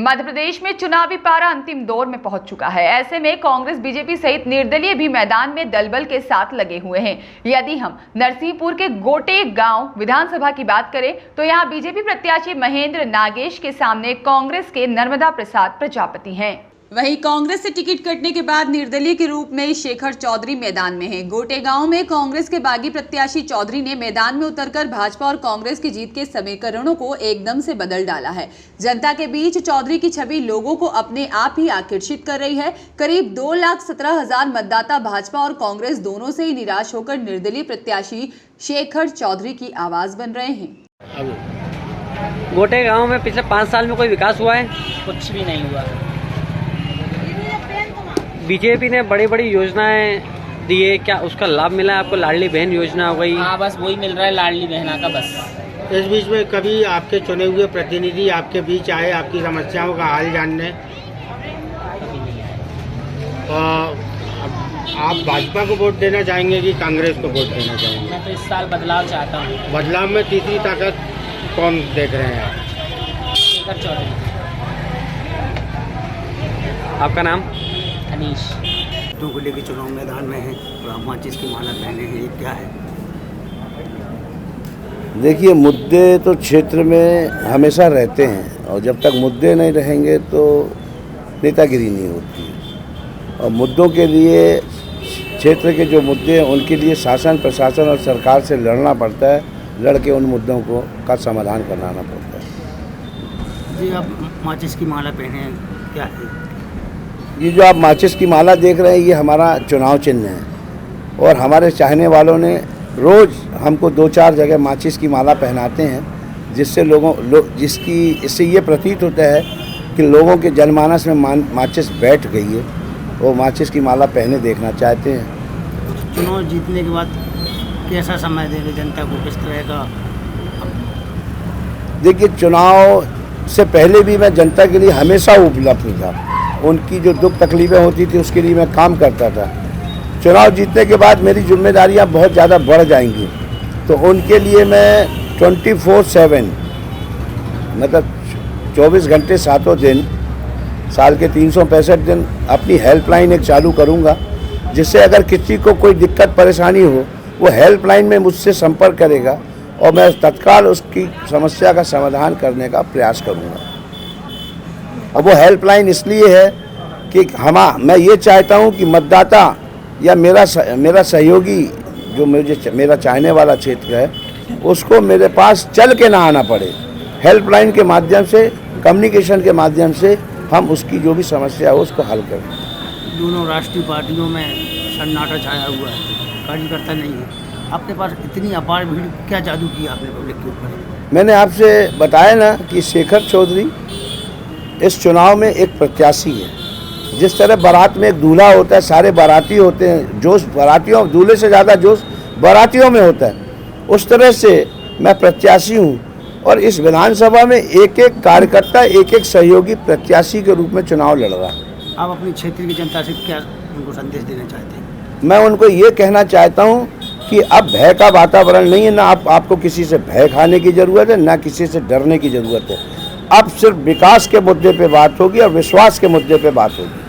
मध्य प्रदेश में चुनावी पारा अंतिम दौर में पहुंच चुका है। ऐसे में कांग्रेस बीजेपी सहित निर्दलीय भी मैदान में दलबल के साथ लगे हुए हैं। यदि हम नरसिंहपुर के गोटे गांव विधानसभा की बात करें तो यहां बीजेपी प्रत्याशी महेंद्र नागेश के सामने कांग्रेस के नर्मदा प्रसाद प्रजापति हैं। वहीं कांग्रेस से टिकट कटने के बाद निर्दलीय के रूप में शेखर चौधरी मैदान में हैं। गोटे गांव में कांग्रेस के बागी प्रत्याशी चौधरी ने मैदान में उतरकर भाजपा और कांग्रेस की जीत के समीकरणों को एकदम से बदल डाला है। जनता के बीच चौधरी की छवि लोगों को अपने आप ही आकर्षित कर रही है। करीब 2,17,000 मतदाता भाजपा और कांग्रेस दोनों से ही निराश होकर निर्दलीय प्रत्याशी शेखर चौधरी की आवाज बन रहे हैं। गोटे गांव में पिछले 5 साल में कोई विकास हुआ है? कुछ भी नहीं हुआ। बीजेपी ने बड़ी बड़ी योजनाएं दी है, क्या उसका लाभ मिला है आपको? लाडली बहन योजना हो गई। हाँ, बस वही मिल रहा है, लाडली बहना का बस। इस बीच में कभी आपके चुने हुए प्रतिनिधि आपके बीच आए आपकी समस्याओं का हाल जानने? आप भाजपा को वोट देना चाहेंगे कि कांग्रेस को वोट देना चाहेंगे? मैं तो इस साल बदलाव चाहता हूँ। बदलाव में तीसरी ताकत कौन देख रहे हैं आप? शेखर चौधरी। आपका नाम? अनीश। को लेकर चुनाव मैदान में है और आप माचिस की माला पहने हैं, ये क्या है? देखिए, मुद्दे तो क्षेत्र में हमेशा रहते हैं और जब तक मुद्दे नहीं रहेंगे तो नेतागिरी नहीं होती। और मुद्दों के लिए, क्षेत्र के जो मुद्दे हैं उनके लिए शासन प्रशासन और सरकार से लड़ना पड़ता है। लड़ के उन मुद्दों को का समाधान कराना पड़ता है। जी, आप माचिस की माला पहने हैं, क्या है ये जो आप माचिस की माला देख रहे हैं, ये हमारा चुनाव चिन्ह है और हमारे चाहने वालों ने रोज़ हमको 2-4 जगह माचिस की माला पहनाते हैं, जिससे इससे ये प्रतीत होता है कि लोगों के जनमानस में माचिस बैठ गई है। वो माचिस की माला पहने देखना चाहते हैं। चुनाव जीतने के बाद कैसा समय देंगे जनता को, किस तरह का? देखिए, चुनाव से पहले भी मैं जनता के लिए हमेशा उपलब्ध था। उनकी जो दुख तकलीफ़ें होती थी उसके लिए मैं काम करता था। चुनाव जीतने के बाद मेरी जिम्मेदारियां बहुत ज़्यादा बढ़ जाएंगी, तो उनके लिए मैं 24/7 मतलब 24 घंटे 7 दिन, साल के 365 दिन अपनी हेल्पलाइन एक चालू करूंगा, जिससे अगर किसी को कोई दिक्कत परेशानी हो वो हेल्पलाइन में मुझसे संपर्क करेगा और मैं तत्काल उसकी समस्या का समाधान करने का प्रयास करूंगा। अब वो हेल्पलाइन इसलिए है कि मैं ये चाहता हूँ कि मतदाता या मेरा सहयोगी जो मेरा चाहने वाला क्षेत्र है उसको मेरे पास चल के ना आना पड़े। हेल्पलाइन के माध्यम से, कम्युनिकेशन के माध्यम से हम उसकी जो भी समस्या हो उसको हल करें। दोनों राष्ट्रीय पार्टियों में सन्नाटा छाया हुआ है, कार्यकर्ता नहीं है। आपके पास इतनी अपार भीड़, क्या जादू किया आपने पब्लिक के ऊपर? मैंने आपसे बताया ना कि शेखर चौधरी इस चुनाव में एक प्रत्याशी है। जिस तरह बारात में एक दूल्हा होता है, सारे बाराती होते हैं, जोश बारातियों, दूल्हे से ज़्यादा जोश बारातियों में होता है, उस तरह से मैं प्रत्याशी हूँ और इस विधानसभा में एक एक कार्यकर्ता, एक एक सहयोगी प्रत्याशी के रूप में चुनाव लड़ रहा है। आप अपनी क्षेत्र की जनता से क्या उनको संदेश देना चाहते हैं? मैं उनको ये कहना चाहता हूँ कि अब भय का वातावरण नहीं है, ना आपको किसी से भय खाने की ज़रूरत है, ना किसी से डरने की ज़रूरत है। अब सिर्फ विकास के मुद्दे पे बात होगी और विश्वास के मुद्दे पे बात होगी।